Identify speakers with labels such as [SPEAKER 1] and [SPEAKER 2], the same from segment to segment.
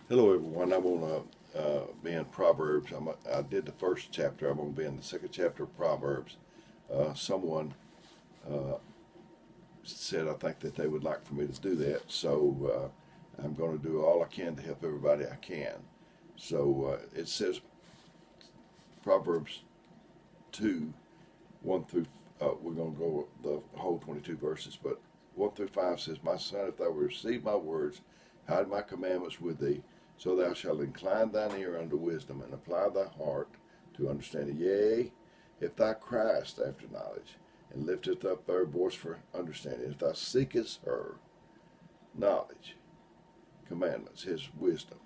[SPEAKER 1] Hello, everyone. I'm going to be in Proverbs. I did the first chapter. I'm going to be in the second chapter of Proverbs. Someone said I think that they would like for me to do that, so I'm going to do all I can to help everybody I can. So it says Proverbs 2, 1 through, we're going to go the whole 22 verses, but 1 through 5 says, My son, if thou wilt receive my words, hide my commandments with thee, so thou shalt incline thine ear unto wisdom, and apply thy heart to understanding. Yea, if thou criest after knowledge, and liftest up thy voice for understanding, if thou seekest her, knowledge, commandments, his wisdom,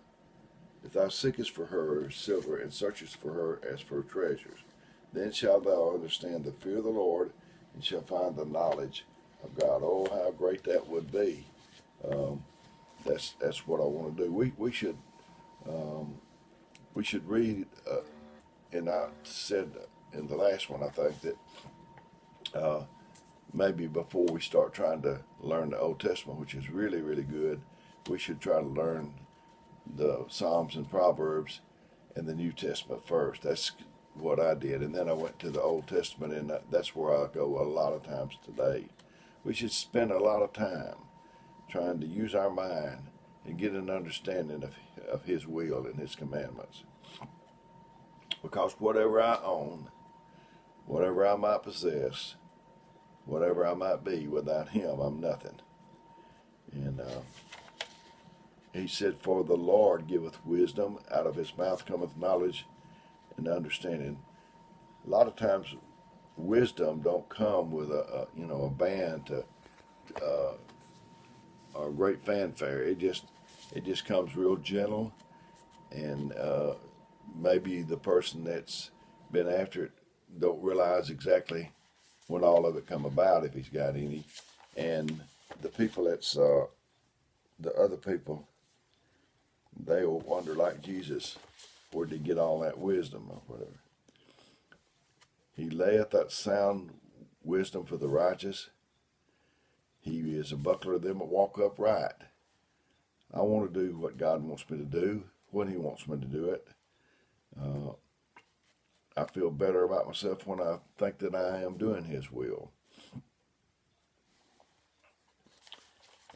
[SPEAKER 1] if thou seekest for her silver, and searchest for her as for treasures, then shalt thou understand the fear of the Lord, and shalt find the knowledge of God. Oh, how great that would be! That's what I want to do. We should read, and I said in the last one, I think that maybe before we start trying to learn the Old Testament, which is really, really good, we should try to learn the Psalms and Proverbs and the New Testament first. That's what I did, and then I went to the Old Testament, and that's where I go a lot of times today. We should spend a lot of time trying to use our mind and get an understanding of His will and His commandments. Because whatever I own, whatever I might possess, whatever I might be, without Him, I'm nothing. And He said, For the Lord giveth wisdom, out of His mouth cometh knowledge and understanding. A lot of times, wisdom don't come with a band to or great fanfare. It just comes real gentle, and maybe the person that's been after it don't realize exactly when all of it come about, if he's got any. And the people the other people, they will wonder, like Jesus, where'd he get all that wisdom or whatever. He layeth that sound wisdom for the righteous. He is a buckler of them that walk upright. I want to do what God wants me to do, when He wants me to do it. I feel better about myself when I think that I am doing His will.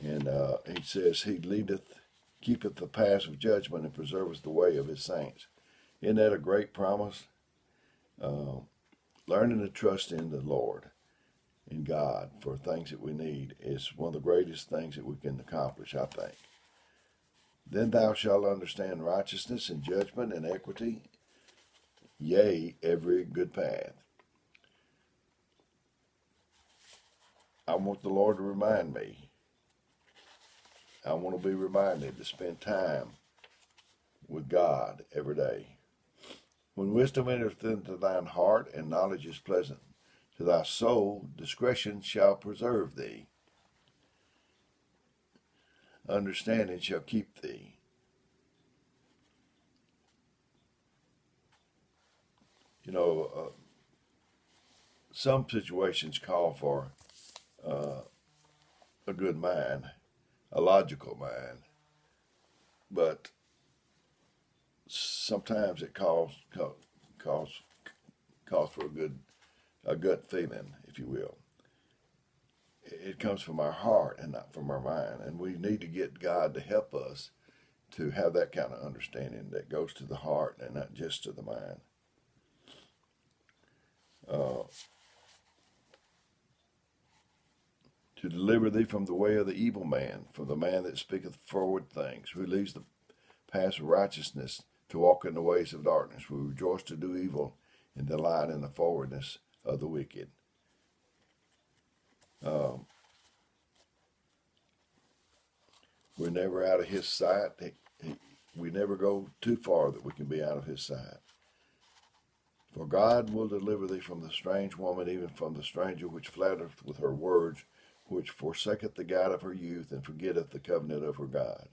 [SPEAKER 1] And He says, He leadeth, keepeth the paths of judgment, and preserveth the way of His saints. Isn't that a great promise? Learning to trust in the Lord, in God, for things that we need is one of the greatest things that we can accomplish, I think. Then thou shalt understand righteousness and judgment and equity, yea, every good path. I want the Lord to remind me. I want to be reminded to spend time with God every day. When wisdom entereth into thine heart, and knowledge is pleasant to thy soul, discretion shall preserve thee. Understanding shall keep thee. Some situations call for a good mind, a logical mind, but sometimes it calls for a gut feeling, if you will. It comes from our heart and not from our mind, and we need to get God to help us to have that kind of understanding that goes to the heart and not just to the mind. To deliver thee from the way of the evil man, from the man that speaketh forward things, who leaves the paths of righteousness, to walk in the ways of darkness. We rejoice to do evil, and delight in the forwardness of the wicked. We're never out of His sight. We never go too far that we can be out of His sight. For God will deliver thee from the strange woman, even from the stranger which flattereth with her words, which forsaketh the God of her youth, and forgetteth the covenant of her God.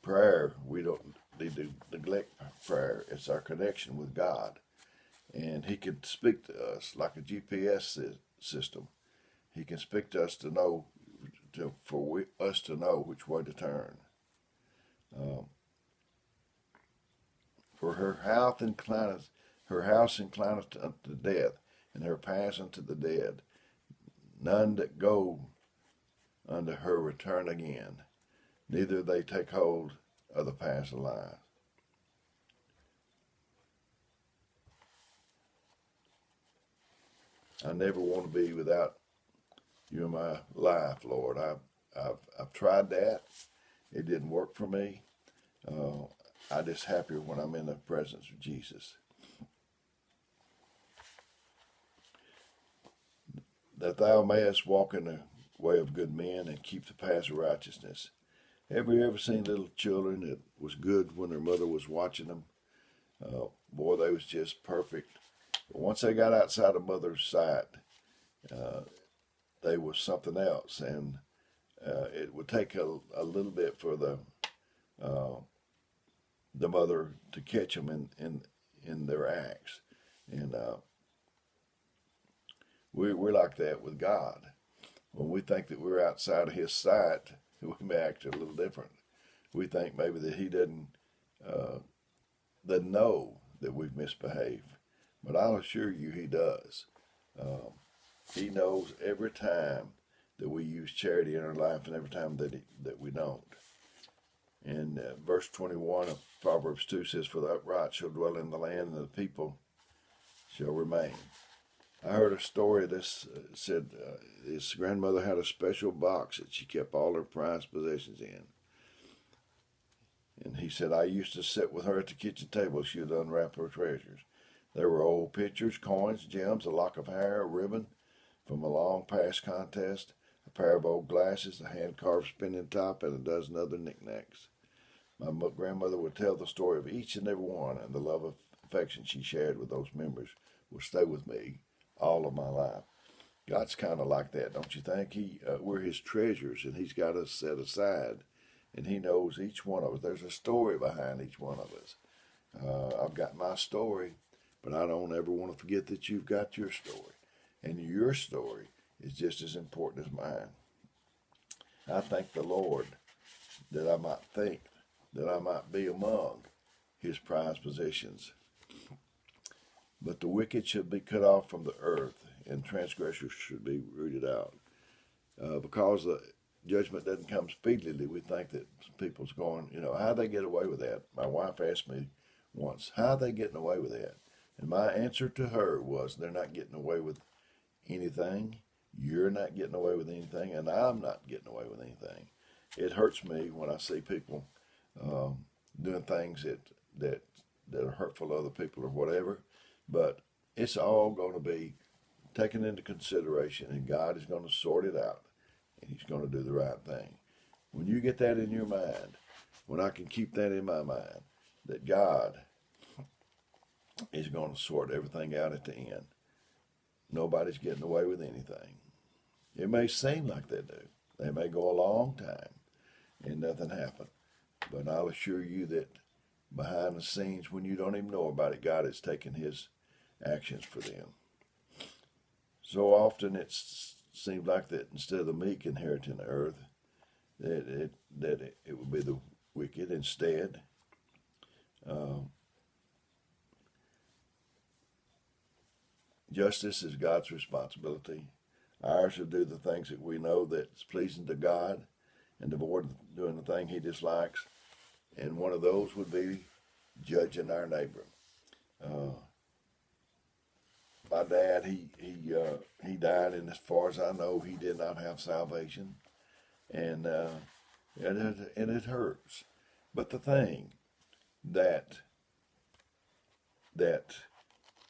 [SPEAKER 1] Prayer, we don't need to neglect prayer. It's our connection with God. And He can speak to us like a GPS system. He can speak to us to know for us to know which way to turn. For her house inclineth unto death, and her paths unto the dead. None that go unto her return again, neither they take hold of the paths of life. I never want to be without you in my life, Lord. I've tried that. It didn't work for me. I'm just happier when I'm in the presence of Jesus. That thou mayest walk in the way of good men and keep the paths of righteousness. Have you ever seen little children that was good when their mother was watching them? Boy, they was just perfect. But once they got outside of mother's sight, they was something else, and it would take a little bit for the mother to catch them in their acts, and we're like that with God. When we think that we're outside of His sight, we may act a little different. We think maybe that He doesn't know that we've misbehaved, but I'll assure you He does. He knows every time that we use charity in our life and every time that we don't. And verse 21 of Proverbs 2 says, "For the upright shall dwell in the land, and the people shall remain." I heard a story. This said his grandmother had a special box that she kept all her prized possessions in. And he said, "I used to sit with her at the kitchen table. She would unwrap her treasures. There were old pictures, coins, gems, a lock of hair, a ribbon from a long past contest, a pair of old glasses, a hand-carved spinning top, and a dozen other knickknacks. My grandmother would tell the story of each and every one, and the love and affection she shared with those members will stay with me all of my life." God's kind of like that, don't you think? We're His treasures, and He's got us set aside, and He knows each one of us. There's a story behind each one of us. I've got my story, but I don't ever want to forget that you've got your story, and your story is just as important as mine. I thank the Lord that I might be among His prized possessions. But the wicked should be cut off from the earth, and transgressors should be rooted out. Because the judgment doesn't come speedily, we think that people's going, how they get away with that? My wife asked me once, how are they getting away with that? And my answer to her was, they're not getting away with anything. You're not getting away with anything, and I'm not getting away with anything. It hurts me when I see people doing things that are hurtful to other people or whatever, but it's all going to be taken into consideration, and God is going to sort it out, and He's going to do the right thing. When you get that in your mind, when I can keep that in my mind, that God is going to sort everything out at the end, nobody's getting away with anything. It may seem like they do. They may go a long time and nothing happen. But I'll assure you that behind the scenes, when you don't even know about it, God is taking His actions for them. So often it seems like that instead of the meek inheriting the earth, that it would be the wicked instead. Justice is God's responsibility. Ours to do the things that we know that's pleasing to God, and to avoid doing the thing He dislikes. And one of those would be judging our neighbor. My dad, he died, and as far as I know, he did not have salvation, and it hurts. But the thing that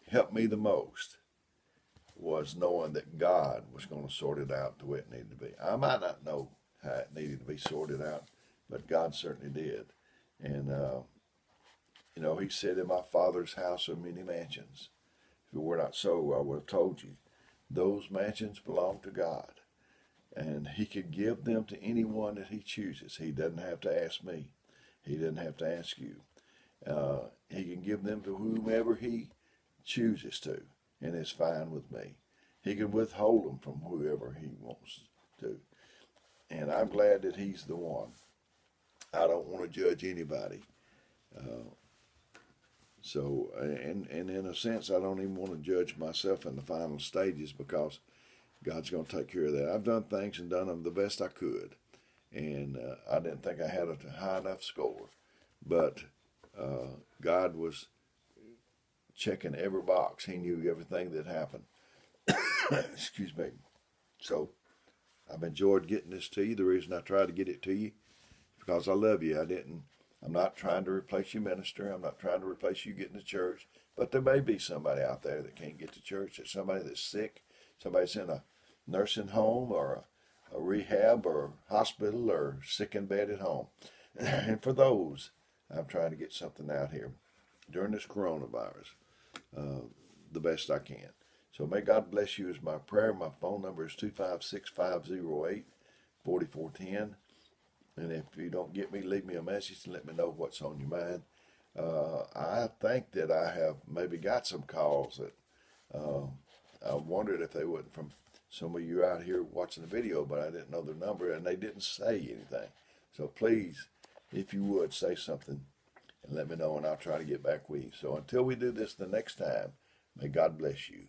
[SPEAKER 1] helped me the most was knowing that God was going to sort it out the way it needed to be. I might not know how it needed to be sorted out, but God certainly did. And, He said, "In my Father's house are many mansions. If it were not so, I would have told you." Those mansions belong to God, and He could give them to anyone that He chooses. He doesn't have to ask me. He doesn't have to ask you. He can give them to whomever He chooses to, and it's fine with me. He can withhold them from whoever He wants to. And I'm glad that he's the one. I don't want to judge anybody. And in a sense, I don't even want to judge myself in the final stages, because God's going to take care of that. I've done things and done them the best I could. And I didn't think I had a high enough score. But God was checking every box. He knew everything that happened. Excuse me. So I've enjoyed getting this to you. The reason I tried to get it to you is because I love you. I'm not trying to replace your minister. I'm not trying to replace you getting to church. But there may be somebody out there that can't get to church. There's somebody that's sick. Somebody's in a nursing home or a rehab or hospital or sick in bed at home. And for those, I'm trying to get something out here during this coronavirus the best I can. So may God bless you is my prayer. My phone number is 256-508-4410. And if you don't get me, leave me a message and let me know what's on your mind. I think that I have maybe got some calls that I wondered if they wasn't from some of you out here watching the video, but I didn't know their number and they didn't say anything. So please, if you would, say something and let me know, and I'll try to get back with you. So until we do this the next time, may God bless you.